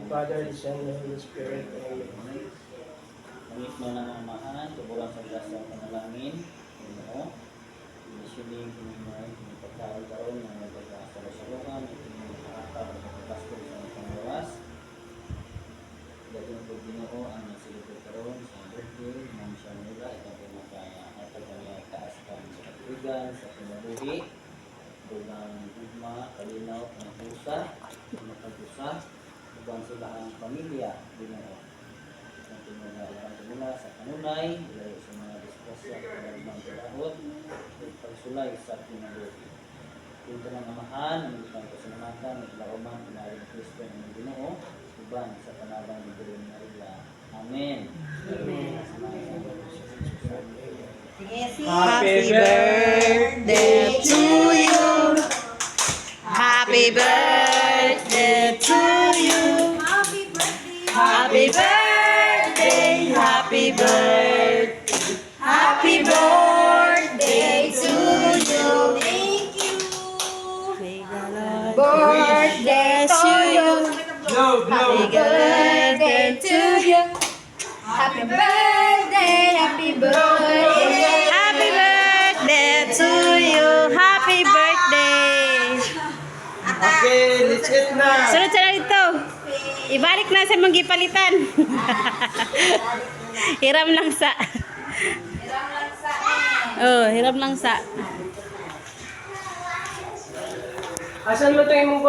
Father, the Son, and the Holy Spirit. Amen. Ngunit mo na ng amahan, tubulang sa grasya ang panalangin, Ginoo, inisiling Panginoon, pagkaon karon ng mga sa kasulungan, itinong nakakataw ng pagkapaskol sa mga panglawas. Dating po Ginoo ang nasilipod karon sa birthday, ng siya nila, itong pumakaya at taas kang sa katuligan, sa pinabuhi, dugang ugma, kalinaw, pangpusa, pagpusa, ubang sila ang pamilya, Ginoo. Mula sa kanunay, ilayo sa mga disgrasya at pagdalibang palahot, at pagsulay sa pinabuhi. Punto ng amahan, ang ibang kasalamatan, at lauman, pinarin ng Kristo ng Ginoo, uban sa panabang ni Gulong Maria. Amen. Happy birthday to you. Happy birthday to you. Happy birthday, happy birthday, happy birthday to you. Thank you. Birthday to you. Happy birthday to you. Happy birthday, happy birthday. Happy birthday to you. Happy birthday. Okay, let's eat na. Sunod sa dito. Ibalik na sa mga gipalitan. Hiram lang sa. Oh, hiram lang sa. Asan mo ito yung